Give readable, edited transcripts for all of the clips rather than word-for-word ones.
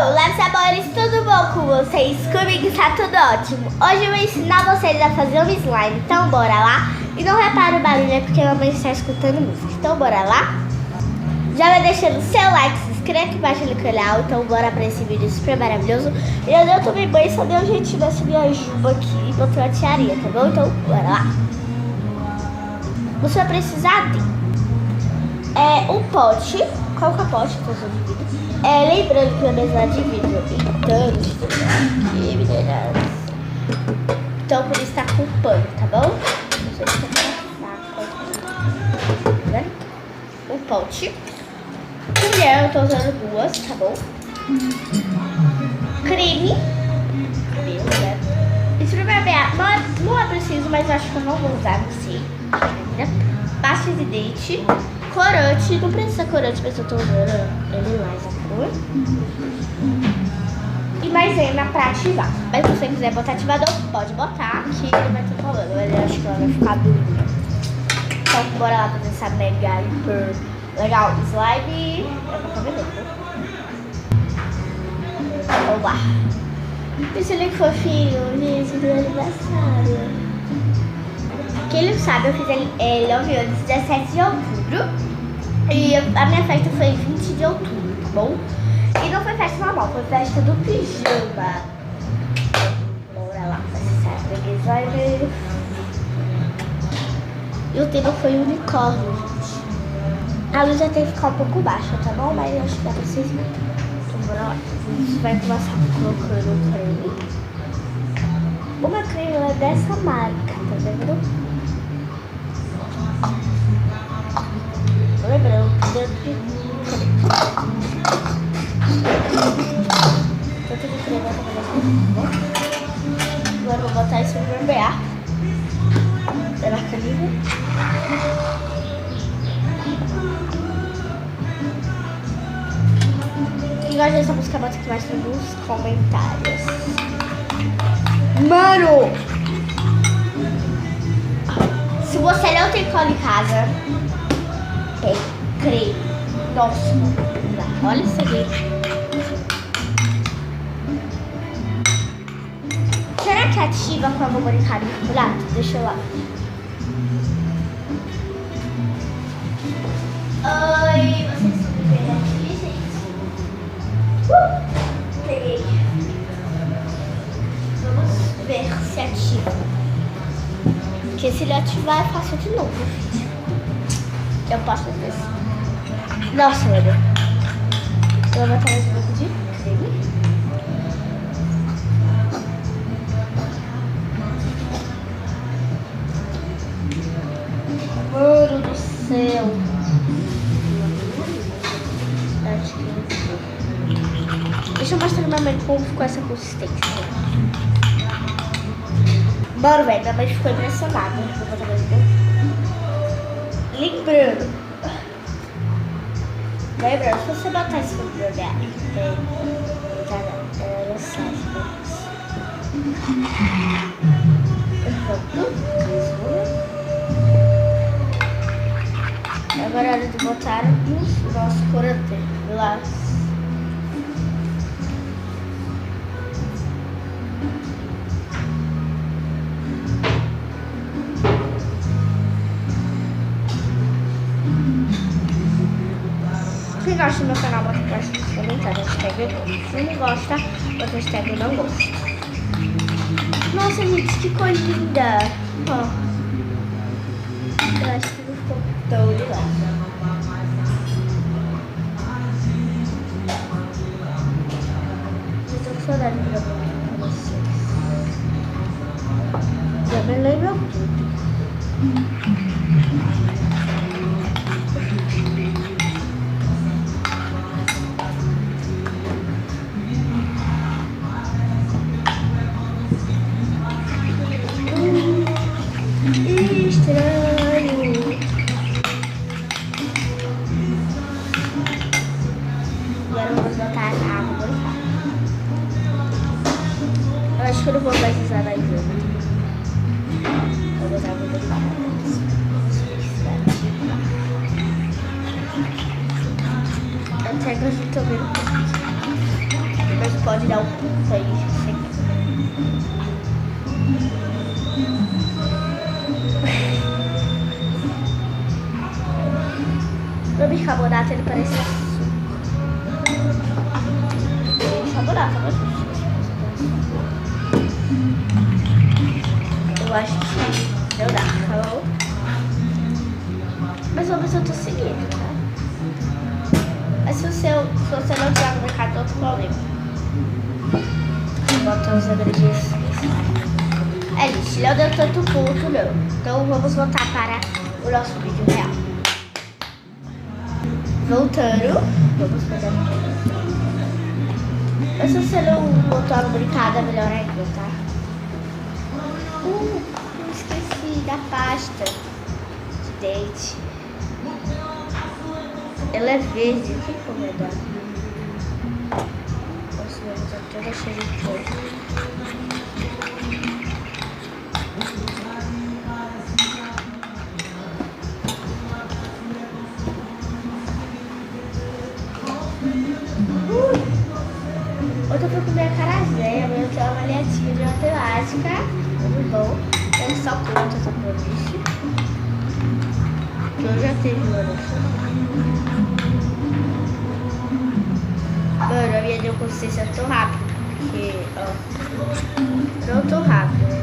Olá, sabores, tudo bom com vocês? Comigo está tudo ótimo. Hoje eu vou ensinar vocês a fazer um slime, então bora lá. E não repara o barulho, é porque a mamãe está escutando música, então bora lá. Já vai deixando o seu like, se inscreve aqui embaixo no canal, então bora para esse vídeo super maravilhoso. Eu tomei banho, só dei um jeitinho nessa minha juba aqui e botei uma tiarinha, tá bom? Então bora lá. Você vai precisar de um pote, qual que é o pote que eu estou de vidro? Lembrando que a mesa é de vidro, então por isso tá com pano, tá bom? Um pote, colher, eu tô usando duas, tá bom? Creme, né? Esfregar, não é preciso, mas eu acho que eu não vou usar, não sei ainda. Pasta de dente, corante, não precisa corante, mas eu tô usando ele mais a cor. E maisena pra ativar. Mas se você quiser botar ativador, pode botar, que ele vai ter problema, mas eu acho que ela vai ficar dura. Então bora lá fazer essa mega hiper legal slime. Eu vou comer novo. Vamos lá. Esse ele fofinho, gente, do aniversário. Quem não sabe, eu fiz ele 9 anos, 17 de outubro. E a minha festa foi 20 de outubro, tá bom? E não foi festa normal, foi festa do pijama. Bora lá, vai ser. E o tema foi unicórnio, gente. A luz já tem que ficar um pouco baixa, tá bom? Mas eu acho que dá pra vocês verem. Então bora lá. A gente vai começar colocando o creme. Uma creme dessa marca, tá vendo? Lembrando, tanto de creme eu vou fazer. Agora eu vou botar isso no barbear. Pela canina. Quem gosta dessa música, bota aqui embaixo nos comentários. Mano! Se você não tem cola em casa, tem creme. Nossa, olha isso aqui. Será que ativa com a mamãe carinho? Deixa eu lá. Oi, vocês estão me vendo aqui, gente? Peguei. Vamos ver se ativa. Porque se ele ativar, eu faço de novo, filho. Eu posso fazer isso. Nossa, meu Deus. Eu vou botar mais um pouco de creme. Mano do céu. Deixa eu mostrar pra minha mãe como ficou essa consistência. Mano, velho, minha mãe ficou impressionada. Vou botar mais um pouco. Lembrando, se você botar isso no lugar, ela sai. Agora é hora de botar o nosso corante lá. Quem gosta do meu canal, bota embaixo nos comentários. Hashtag eu gosto. Se não gosta, bota hashtag eu não gosto. Nossa, gente, que cor linda! Ó. Eu acho que não ficou tão legal. Eu tô com saudade de gravar pra vocês. Já me lembra tudo. Estranho. Agora eu vou botar a água. Eu acho que eu não vou mais usar mais uma. Vou botar a água. Até que eu estou vendo um pouquinho. pode dar um ponto aí. O bicarbonato ele parece açúcar. Bicarbonato, mas eu acho que não dá, tá bom? Mas vamos ver se eu tô seguindo, tá? Mas se você não tiver no mercado, outro problema. Vou botar os ingredientes. Gente, não deu tanto ponto, não. Então vamos voltar para o nosso vídeo real. Voltando, vamos fazer aqui. Mas se você não botou a lubrificada, melhor ainda, tá? Esqueci da pasta de dente. Ela é verde, o que eu vou dar? Nossa, minha mão tá toda cheia de coisa. Hoje eu fui comer acarajé, amanhã eu tenho uma avaliativa de matemática. Muito bom. Eu só conto essa playlist. Que eu já teve uma noção. Mano, a minha deu consciência tão rápido. Porque, ó. Não tão rápido, né?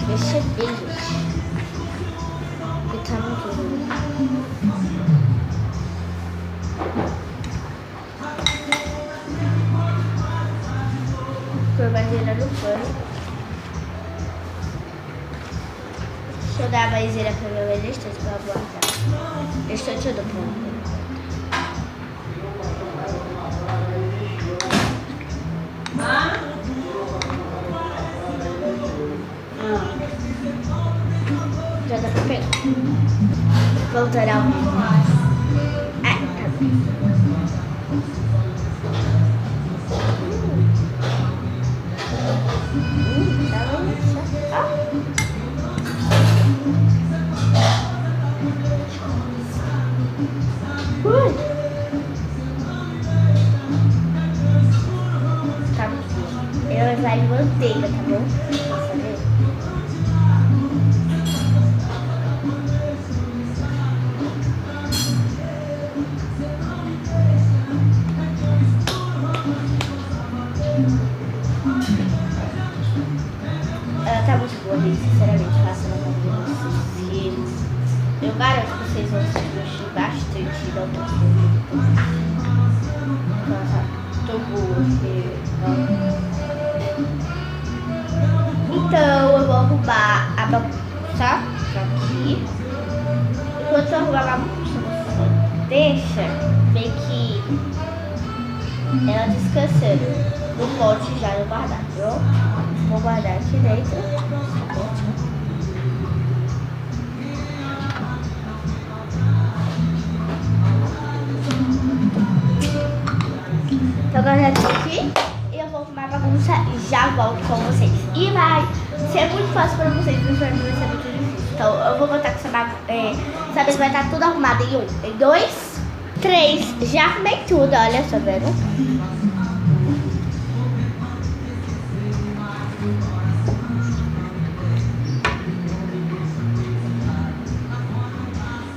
Deixa bem, gente. Porque tá muito ruim. Por madeira no pano. Deixa eu dar a maisena pra minha mãe estante pra ela guardar. Estante eu dou pra ela. Já dá pra pegar. Voltar ao vivo. Tá bem. Tá. Ela vai em manteiga, tá bom? Ela tá muito boa, gente, sinceramente, faça na mão de vocês. Eu garanto que vocês vão se divertir bastante da outra coisa. Nossa, tô boa, Então eu vou arrumar a bagunça aqui. Enquanto eu arrumar a bagunça, você deixa bem que ela descansando no pote já no guardado, viu? Vou guardar aqui dentro. projeto aqui. E eu vou arrumar a bagunça e já volto com vocês. E vai ser muito fácil pra vocês, mas vai ser muito difícil. Então eu vou botar com essa vez vai estar tudo arrumado em 1, em 2, 3. Já arrumei tudo, olha, tá vendo?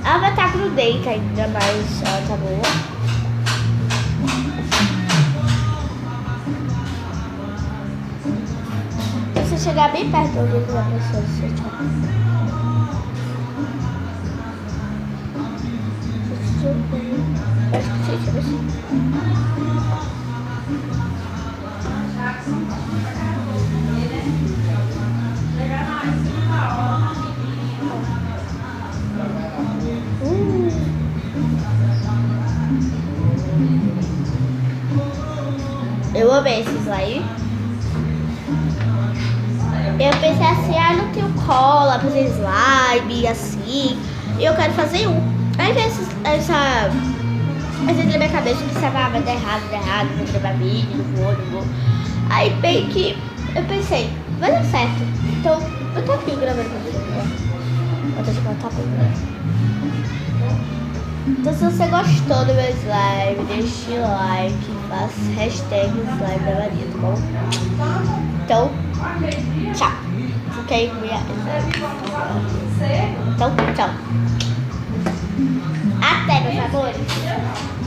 Ela vai estar grudenta ainda, mas ela tá boa. Se você chegar bem perto do ouvido da pessoa, você acho que você tira assim. Eu amei esse slime. Eu pensei assim, não tenho cola pra fazer slime, assim. E eu quero fazer um. Aí veio essa na minha cabeça que se vai dar errado, vou gravar vídeo, não vou. Aí bem que eu pensei, vai dar certo. Então, eu tô aqui gravando com vocês, né? Vou deixar eu tá bom. Então, se você gostou do meu slime, deixe o like, faça hashtag slime da Maria, tá bom? Então, tchau. Ok? Então, tchau. Até, meus amores.